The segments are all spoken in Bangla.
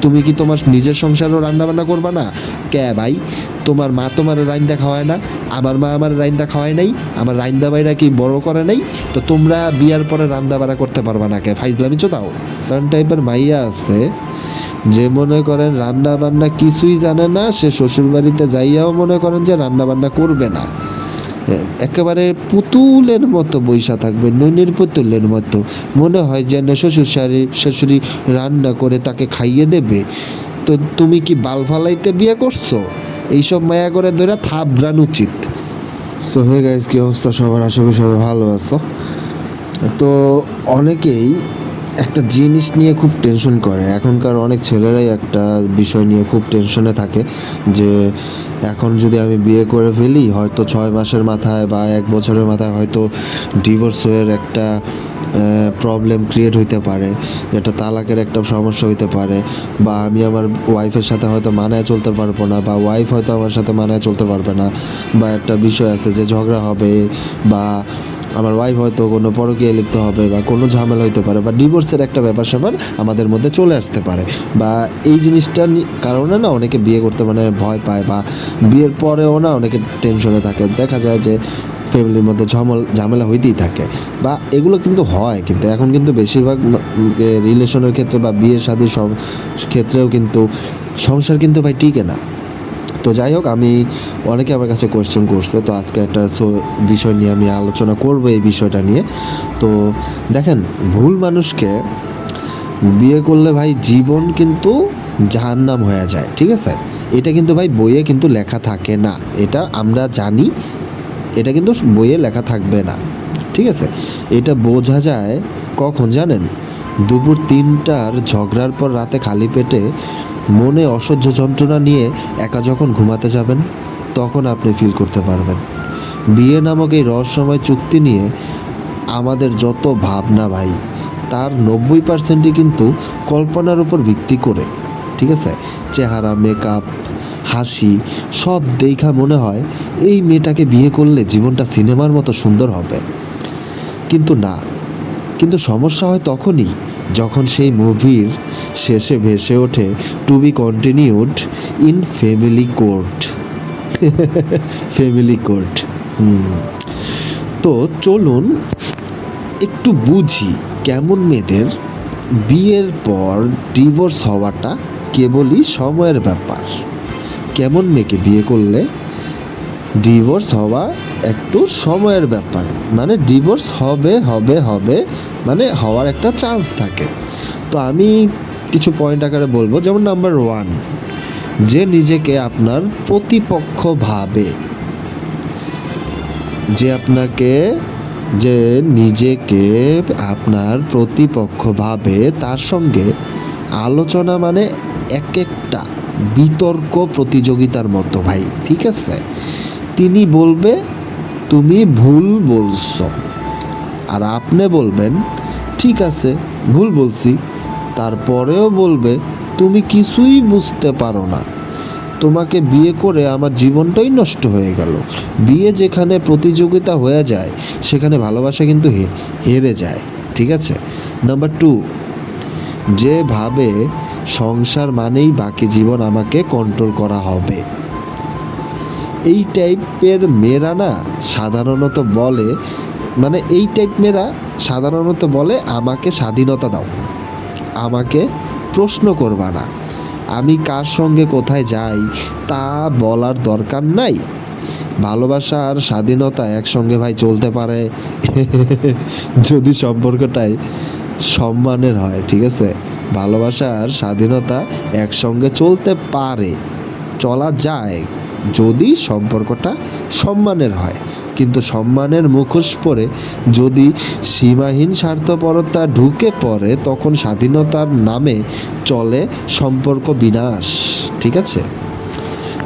তুমি কি তোমার নিজের সংসারও রান্না বান্না করবা না? কে ভাই, তোমার মা তোমার রাইন্দা খাওয়ায় না? আমার মা আমার রাইন্দা খাওয়ায় নাই? আমার রাইন্দা বাইরা কি বড় করে নাই? তো তোমরা বিয়ার পরে রান্না বান্না করতে পারবা না কে? ফাইজলামি চোদাও। কারণ টাইপের মাইয়া আছে যে মনে করেন রান্না বান্না কিছুই জানে না, সে শ্বশুর বাড়িতে যাইয়াও মনে করেন যে রান্না বান্না করবে না, একেবারে পুতুলের মতো বইসা থাকবে, ননির পুতুলের মতো। মনে হয় যেন শ্বশুরি রান্না করে তাকে খাইয়ে দেবে। তো তুমি কি বাল ফালাইতে বিয়ে করছো? এইসব মায়া করে ধরে থাবড়ান উচিত। সো হে গাইস, কি অবস্থা সবার? আশা করি সবাই ভালো আছো। তো অনেকেই একটা জিনিস নিয়ে খুব টেনশন করে, এখনকার অনেক ছেলেরাই একটা বিষয় নিয়ে খুব টেনশনে থাকে যে এখন যদি আমি বিয়ে করে ফেলি, হয়তো 6 মাসের মাথায় বা 1 বছরের মাথায় হয়তো ডিভোর্সের একটা প্রবলেম ক্রিয়েট হইতে পারে, একটা তালাকের একটা সমস্যা হইতে পারে, বা আমি আমার ওয়াইফের সাথে হয়তো মানায় চলতে পারবো না, বা ওয়াইফ হয়তো আমার সাথে মানায় চলতে পারবে না, বা একটা বিষয় আছে যে ঝগড়া হবে, বা আমার ওয়াইফ হয়তো কোনো পরকীয়ায় লিপ্ত হবে, বা কোনো ঝামেলা হইতে পারে, বা ডিভোর্সের একটা ব্যাপার স্যাপার আমাদের মধ্যে চলে আসতে পারে। বা এই জিনিসটার কারণে না অনেকে বিয়ে করতে মানে ভয় পায়, বা বিয়ের পরেও না অনেকে টেনশনে থাকে। দেখা যায় যে ফ্যামিলির মধ্যে ঝামেলা হইতেই থাকে, বা এগুলো কিন্তু হয়। কিন্তু এখন কিন্তু বেশিরভাগ রিলেশনের ক্ষেত্রে বা বিয়ের শাদীর সব ক্ষেত্রেও কিন্তু সংসার কিন্তু ভাই টিকে না। তো যাই হোক, আমি অনেকে আমার কাছে কোয়েশ্চেন করছে, তো আজকে একটা বিষয় নিয়ে আমি আলোচনা করব এই বিষয়টা নিয়ে। তো দেখেন, ভুল মানুষকে বিয়ে করলে ভাই জীবন কিন্তু জাহান্নাম হয়ে যায়, ঠিক আছে? এটা কিন্তু ভাই বইয়ে কিন্তু লেখা থাকে না, এটা আমরা জানি, এটা কিন্তু বইয়ে লেখা থাকবে না, ঠিক আছে? এটা বোঝা যায় কখন জানেন? দুপুর 3টার ঝগড়ার পর রাতে খালি পেটে মনে অসহ্য যন্ত্রণা নিয়ে একা যখন ঘুমাতে যাবেন, তখন আপনি ফিল করতে পারবেন বিয়ে নামক এই রহস্যময় চুক্তি নিয়ে আমাদের যত ভাবনা ভাই, তার 90%ই কিন্তু কল্পনার উপর ভিত্তি করে, ঠিক আছে? চেহারা, মেকআপ, হাসি সব দেখা মনে হয় এই মেয়েটাকে বিয়ে করলে জীবনটা সিনেমার মতো সুন্দর হবে। কিন্তু না, কিন্তু সমস্যা হয় তখনই যখন সেই মুভির শেষে ভেসে ওঠে to be continued in Family Court. Family Court. তো চলুন একটু বুঝি কেমন মেয়েদের বিয়ের পর ডিভোর্স হওয়াটা কেবলই সময়ের ব্যাপার। কেমন মেয়েকে বিয়ে করলে ডিভোর্স হওয়া একটু সময়ের ব্যাপার, মানে ডিভোর্স হবে হবে হবে, মানে হওয়ার একটা চান্স থাকে। তো আমি কিছু পয়েন্ট আকারে বলবো। যেমন নাম্বার 1, যে নিজেকে আপনার প্রতিপক্ষ ভাবে। যে নিজেকে আপনার প্রতিপক্ষ ভাবে, তার সঙ্গে আলোচনা মানে এক একটা বিতর্ক প্রতিযোগিতার মতো ভাই, ঠিক আছে? তিনি বলবে তুমি ভুল বলছো, আর আপনি বলবেন ঠিক আছে ভুল বলছি, তারপরেও বলবে তুমি কিছুই বুঝতে পারো না, তোমাকে বিয়ে করে আমার জীবনটাই নষ্ট হয়ে গেল। বিয়ে যেখানে প্রতিযোগিতা হয়ে যায়, সেখানে ভালোবাসা কিন্তু হেরে যায়, ঠিক আছে? নাম্বার 2, যে ভাবে সংসার মানেই বাকি জীবন আমাকে কন্ট্রোল করা হবে। এই টাইপের মেয়েরা না সাধারণত বলে, মানে এই টাইপ মেয়েরা সাধারণত বলে আমাকে স্বাধীনতা দাও, আমাকে প্রশ্ন করবা না, আমি কার সঙ্গে কোথায় যাই তা বলার দরকার নাই। ভালোবাসা আর স্বাধীনতা একসঙ্গে ভাই চলতে পারে যদি সম্পর্কটাই সম্মানের হয়, ঠিক আছে? ভালোবাসা আর স্বাধীনতা একসঙ্গে চলতে পারে, চলা যায় যদি সম্পর্কটা সম্মানের হয়। কিন্তু সম্মানের মুখোশ পরে যদি সীমাহীন স্বার্থপরতা ঢুকে পড়ে, তখন স্বাধীনতার নামে চলে সম্পর্ক বিনাশ, ঠিক আছে?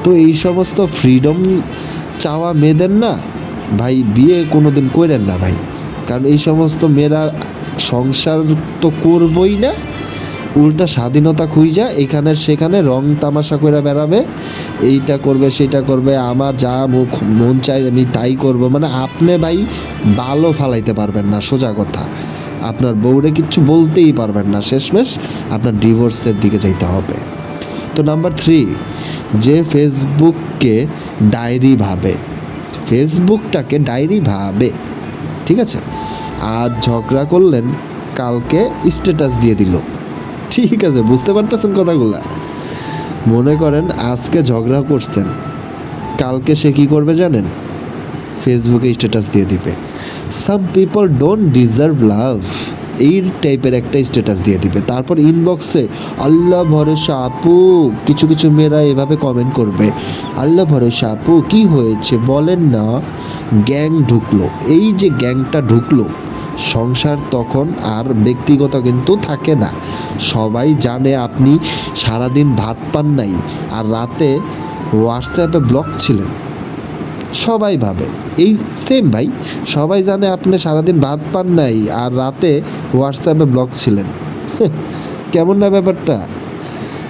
তো এই সমস্ত ফ্রিডম চাওয়া মেয়েদের না ভাই বিয়ে কোনোদিন করেন না ভাই। কারণ এই সমস্ত মেয়েরা সংসার তো করবই না, উল্টা স্বাধীনতা খুঁজা এখানে সেখানে রং তামাশা করে বেড়াবে, এইটা করবে সেটা করবে, আমার যা মন চাই আমি তাই করব। মানে আপনি ভাই ভালো ফালাইতে পারবেন না, সোজা কথা। আপনার বউরে কিচ্ছু বলতেই পারবেন না, শেষমেশ আপনার ডিভোর্সের দিকে যাইতে হবে। তো নাম্বার 3, যে ফেসবুককে ডায়েরি ভাবে, ফেসবুকটাকে ডায়েরি ভাবে, ঠিক আছে? আজ ঝগড়া করলেন, কালকে স্ট্যাটাস দিয়ে দিল, ঠিক আছে? বুঝতে পারতেছেন কথাগুলা? মনে করেন আজকে ঝগড়া করছেন, কালকে সে কী করবে জানেন? ফেসবুকে স্ট্যাটাস দিয়ে দিবে, সাম পিপল ডোন্ট ডিজার্ভ লাভ, এই টাইপের একটা স্ট্যাটাস দিয়ে দিবে। তারপর ইনবক্সে আল্লাহ ভরসা আপু, কিছু কিছু মেয়েরা এভাবে কমেন্ট করবে, আল্লাহ ভরসা আপু কী হয়েছে বলেন না। গ্যাং ঢুকলো, এই যে গ্যাংটা ঢুকলো, সংসার তখন আর ব্যক্তিগত কিন্তু থাকে না। সবাই জানে আপনি সারাদিন ভাত পান নাই আর রাতে হোয়াটসঅ্যাপে ব্লক ছিলেন, সবাই ভাবে এই সেম ভাই, সবাই জানে আপনি সারাদিন ভাত পান নাই আর রাতে হোয়াটসঅ্যাপে ব্লক ছিলেন। কেমন না ব্যাপারটা?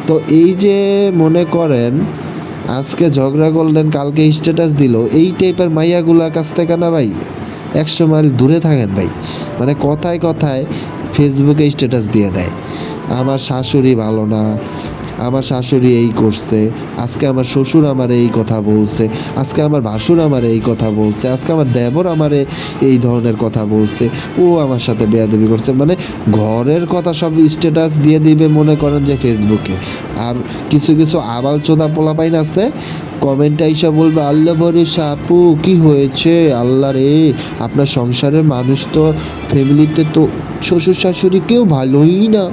তো এই যে মনে করেন আজকে ঝগড়া করলেন, কালকে স্ট্যাটাস দিল, এই টাইপের মাইয়াগুলার কাছ থেকে না ভাই 100 মাইল দূরে থাকেন ভাই। মানে কথায় কথায় ফেসবুকে স্ট্যাটাস দিয়ে দেয়, আমার শাশুড়ি ভালো না, আমার শাশুড়ি এই করছে, আজকে আমার শ্বশুর আমার এই কথা বলছে, আজকে আমার ভাসুর আমার এই কথা বলছে, আজকে আমার দেবর আমারে এই ধরনের কথা বলছে, ও আমার সাথে বেয়াদবি করছে। মানে ঘরের কথা সব স্ট্যাটাস দিয়ে দিবে মনে করেন যে ফেসবুকে। আর কিছু কিছু আবাল চোদা পোলাপাইন আছে, কমেন্টে আইসা বলবে আল্লাহ ভরসা আপু কী হয়েছে, আল্লাহ রে আপনার সংসারের মানুষ তো, ফ্যামিলিতে তো শ্বশুর শাশুড়ি কেউ ভালোই না,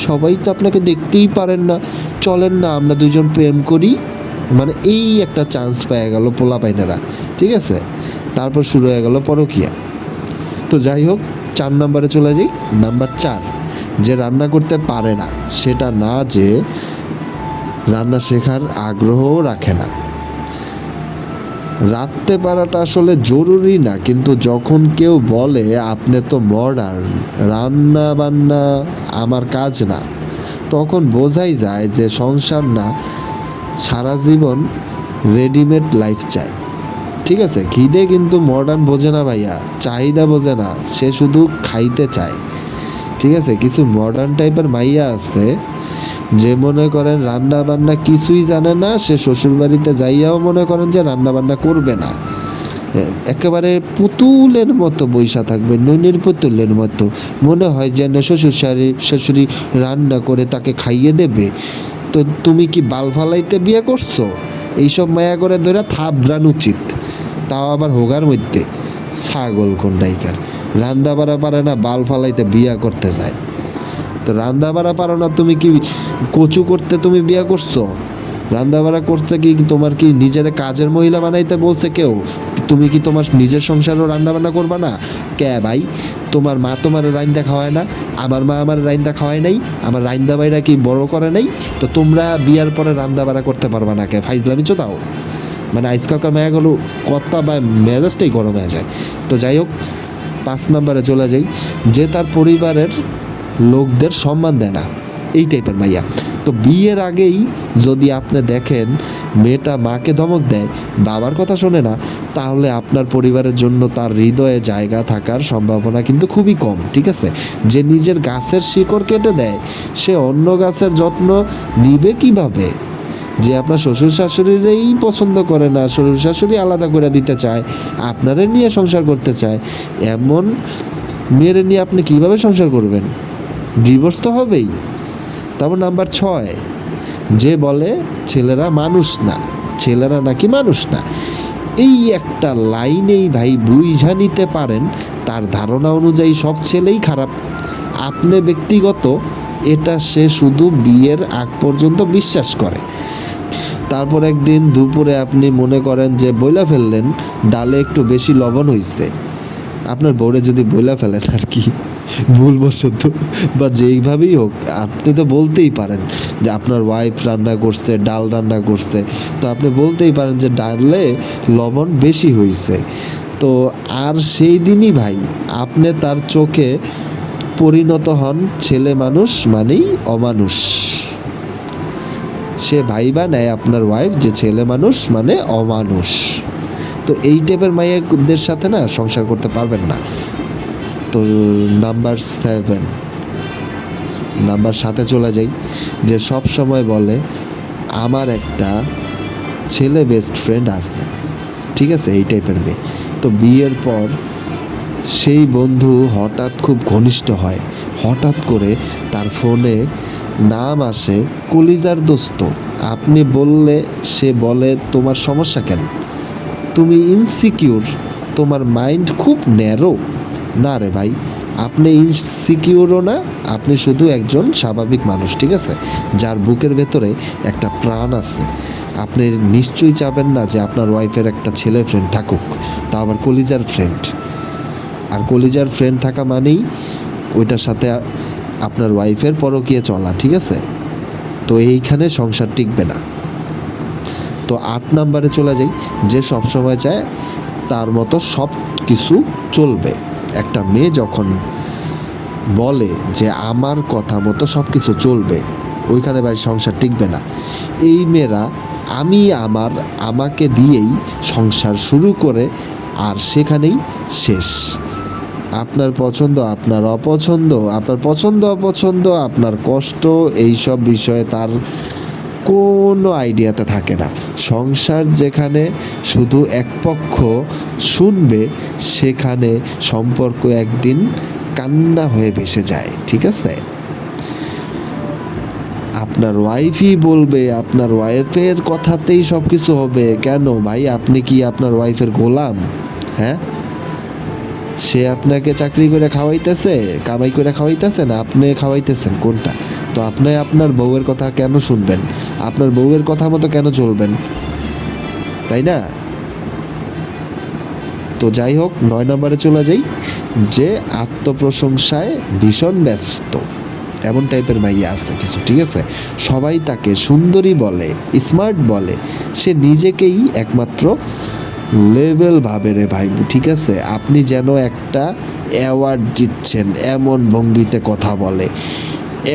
সবাই তো আপনাকে দেখতেই পারেন না, চলেন না আমরা দুজন প্রেম করি। মানে এই একটা চান্স পেয়ে গেল পোলাপাইনেরা, ঠিক আছে? তারপর শুরু হয়ে গেল পরকীয়া। তো যাই হোক, 4 নম্বরে চলে যাই। নাম্বার 4, যে রান্না করতে পারে না, সেটা না যে রান্না শেখার আগ্রহও রাখে না। রাঁধতে পারাটা আসলে জরুরি না, কিন্তু যখন কেউ বলে আপনি তো মডার্ন, রান্না বান্না আমার কাজ না, তখন বোঝাই যায় যে সংসার না, সারা জীবন রেডিমেড লাইফ চায়, ঠিক আছে? খিদে কিন্তু মডার্ন বোঝে না ভাইয়া, চাহিদা বোঝে না, সে শুধু খাইতে চায়, ঠিক আছে? কিছু মডার্ন টাইপের মাইয়া আছে যে মনে করেন রান্না বান্না কিছুই জানে না, সে শ্বশুরবাড়িতে যাইয়াও মনে করেন যে রান্না বান্না করবে না, একেবারে পুতুলের মতো বইসা থাকবে, ননির পুতুলের মতো, মনে হয় যেন শ্বশুরি রান্না করে তাকে খাইয়ে দেবে। তো তুমি কি বাল ফালাইতে বিয়ে করছো? এইসব মায়া করে ধরে থাবড়ান উচিত, তাও আবার হোগার মধ্যে, ছাগল কোনটাইকার, রান্না বাড়া পারে না, বাল ফালাইতে বিয়া করতে চায়। তো রান্না বাড়া পারো না, তুমি কি কচু করতে তুমি বিয়া করছো? রান্না বাড়া করতে কি তোমার কি নিজের কাজের মহিলা বানাইতে বলছে কেউ? তুমি কি তোমার নিজের সংসারও রান্না বান্না করবা না? কে ভাই, তোমার মা তোমার রাইন্দা খাওয়ায় না, আমার মা আমার রাইন্দা খাওয়ায় নাই, আমার রাইন্দা বাইরা কি বড় করে নাই? তো তোমরা বিয়ার পরে রান্না বাড়া করতে পারবা না কে? ফাইজলামি চোদাও। মানে আজকালকার মেয়াগুলো কথা বা মেজাজটাই গরম হয়ে যায়। তো যাই হোক, 5 নম্বরে চলে যাই, যে তার পরিবারের লোকদের সম্মান দেয় না, এই টাইপের মাইয়া। তো বিয়ের আগেই যদি আপনি দেখেন মেয়েটা মাকে ধমক দেয়, বাবার কথা শোনে না, তাহলে আপনার পরিবারের জন্য তার হৃদয়ে জায়গা থাকার সম্ভাবনা কিন্তু খুবই কম, ঠিক আছে? যে নিজের গাছের শিকড় কেটে দেয়, সে অন্য গাছের যত্ন নিবে কিভাবে? যে আপনার শ্বশুর শাশুড়িরই পছন্দ করে না, শ্বশুর শাশুড়ি আলাদা করে দিতে চায়, আপনারে নিয়ে সংসার করতে চায়, এমন মেয়েরে নিয়ে আপনি কিভাবে সংসার করবেন? ডিভোর্স তো হবেই। তারপর নাম্বার 6, যে বলে ছেলেরা মানুষ না, ছেলেরা নাকি মানুষ না, এই একটা লাইনেই ভাই বুঝা নিতে পারেন তার ধারণা অনুযায়ী সব ছেলেই খারাপ। আপনি ব্যক্তিগত এটা সে শুধু বিয়ের আগ পর্যন্ত বিশ্বাস করে। তারপর একদিন দুপুরে আপনি মনে করেন যে বইলা ফেললেন ডালে একটু বেশি লবণ হয়েছে, আপনার বউরে যদি বইলা ফেলেন আর কি, ভুলবশত বা যেইভাবেই হোক, আপনি তো বলতেই পারেন যে আপনার ওয়াইফ রান্না করছে, ডাল রান্না করছে, তো আপনি বলতেই পারেন যে ডালে লবণ বেশি হয়েছে। তো আর সেই দিনই ভাই আপনি তার চোখে পরিণত হন ছেলে মানুষ মানেই অমানুষ। সে ভাইবা নেয় আপনার ওয়াইফ যে ছেলে মানুষ মানে অমানুষ। তো এই টাইপের মাইয়াদের সাথে না সংসার করতে পারবেন না। তো নাম্বার 7, নাম্বার 7-এ চলে যাই, যে সব সময় বলে আমার একটা ছেলে বেস্ট ফ্রেন্ড আছে, ঠিক আছে, এই টাইপের মেয়ে। তো বিয়ের পর সেই বন্ধু হঠাৎ খুব ঘনিষ্ঠ হয়, হঠাৎ করে তার ফোনে নাম আসে কলিজার দোস্ত। আপনি বললে সে বলে তোমার সমস্যা কেন, তুমি ইনসিকিউর, তোমার মাইন্ড খুব ন্যারো। না রে ভাই, আপনি ইনসিকিউরও না, আপনি শুধু একজন স্বাভাবিক মানুষ, ঠিক আছে, যার বুকের ভেতরে একটা প্রাণ আছে। আপনি নিশ্চয়ই চাবেন না যে আপনার ওয়াইফের একটা ছেলে ফ্রেন্ড থাকুক, তা আবার কলিজার ফ্রেন্ড। আর কলিজার ফ্রেন্ড থাকা মানেই ওইটার সাথে আপনার ওয়াইফের পরকীয়া চলা, ঠিক আছে। তো এইখানে সংসার টিকবে না। তো 8 নাম্বারে চলে যাই, যে সবসময় চায় তার মতো সব কিছু চলবে। একটা মেয়ে যখন বলে যে আমার কথা মতো সব কিছু চলবে, ওইখানে ভাই সংসার টিকবে না। এই মেয়েরা আমাকে দিয়েই সংসার শুরু করে আর সেখানেই শেষ। আপনার পছন্দ, আপনার অপছন্দ, আপনার পছন্দ অপছন্দ, আপনার কষ্ট, এইসব বিষয়ে তার কোনো আইডিয়াতে থাকে না। সংসার যেখানে শুধু এক পক্ষ শুনবে, সেখানে সম্পর্ক একদিন কান্না হয়ে ভেসে যায়, ঠিক আছে। আপনার ওয়াইফই বলবে, আপনার ওয়াইফের কথাতেই সব কিছু হবে। কেন ভাই, আপনি কি আপনার ওয়াইফের গোলাম? হ্যাঁ, সে আপনাকে চাকরি করে খাওয়াইতেছে, কামাই করে খাওয়াইতেছে, না আপনি খাওয়াইতেছেন, কোনটা? তো আপনি আপনার বউয়ের কথা কেন শুনবেন? আপনার বউয়ের কথা মতো কেন চলবেন, তাই না? তো যাই হোক, 9 নম্বরে চলে যাই, যে আত্মপ্রশংসায় ভীষণ ব্যস্ত। এমন টাইপের মাইয়া আছে কিছু, ঠিক আছে। সবাই তাকে সুন্দরী বলে, স্মার্ট বলে, সে নিজেকেই একমাত্র লেভেল ভাবে রে ভাই, ঠিক আছে। আপনি যেন একটা অ্যাওয়ার্ড জিতছেন এমন ভঙ্গিতে কথা বলে।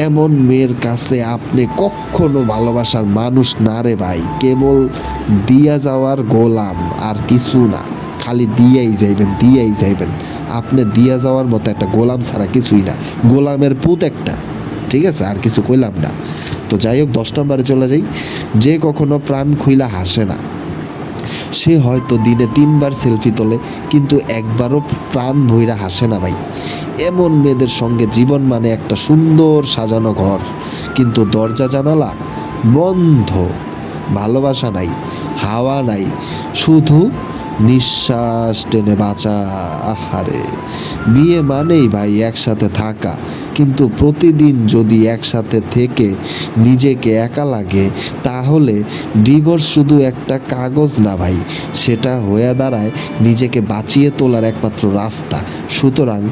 এমন মেয়ের কাছে আপনি কখনো ভালোবাসার মানুষ না রে ভাই, কেবল দিয়া যাওয়ার গোলাম, আর কিছু না। খালি দিয়াই যাইবেন। আপনি দিয়া যাওয়ার মতো একটা গোলাম ছাড়া কিছুই না, গোলামের পুত একটা, ঠিক আছে, আর কিছু কইলাম না। তো যাই হোক, 10 নম্বরে চলে যাই, যে কখনো প্রাণ খুইলা হাসে না। সে হয়তো দিনে 3 বার সেলফি তোলে, কিন্তু একবারও প্রাণ ভইরা হাসে না ভাই। এমন মেয়েদের সঙ্গে জীবন মানে একটা সুন্দর সাজানো ঘর, কিন্তু দরজা জানালা বন্ধ, ভালোবাসা নাই, হাওয়া নাই, শুধু নিঃশ্বাস টেনে বাঁচা। আহারে, বিয়ে মানেই ভাই একসাথে থাকা, কিন্তু প্রতিদিন যদি একসাথে থেকে নিজেকে একা লাগে, তাহলে ডিভোর্স শুধু একটা কাগজ না ভাই, সেটা হয়ে দাঁড়ায় নিজেকে বাঁচিয়ে তোলার একমাত্র রাস্তা। সুতরাং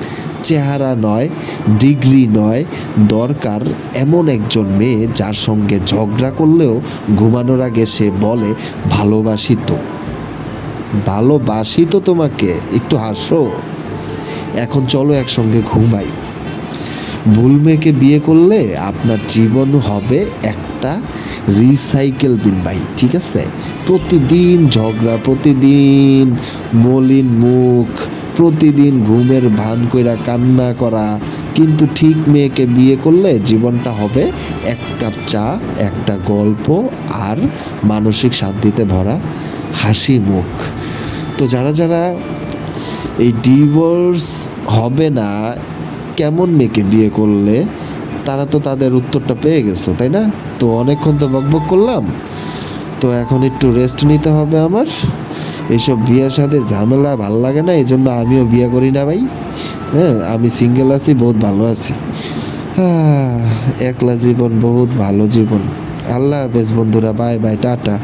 চেহারা নয়, ডিগ্রি নয়, দরকার এমন একজন মেয়ে যার সঙ্গে ঝগড়া করলেও ঘুমানোর আগে সে বলে ভালোবাসি তো তোমাকে, একটু হাসো, এখন চলো একসঙ্গে ঘুমাই। ভুল মেয়েকে বিয়ে করলে আপনার জীবন হবে একটা রিসাইকেল বিন ভাই, ঠিক আছে। প্রতিদিন ঝগড়া, প্রতিদিন মলিন মুখ, প্রতিদিন ঘুমের ভান কইরা কান্না করা। কিন্তু ঠিক মেয়েকে বিয়ে করলে জীবনটা হবে 1 কাপ চা, একটা গল্প, আর মানসিক শান্তিতে ভরা হাসি মুখ। তো যারা এই ডিভোর্স হবে না কেমন মেয়েকে বিয়ে করলে, তারা তো তাদের উত্তরটা পেয়ে গেছো, তাই না? তো অনেকক্ষণ তো বকবক করলাম, তো এখন একটু রেস্ট নিতে হবে আমার। এইসব বিয়ের সাথে ঝামেলা ভাল লাগে না, এই জন্য আমিও বিয়ে করি না ভাই। হ্যাঁ, আমি সিঙ্গেল আছি, বহুত ভালো আছি। একলা জীবন বহুত ভালো জীবন। আল্লাহ হাফেজ বন্ধুরা, বাই বাই, টাটা।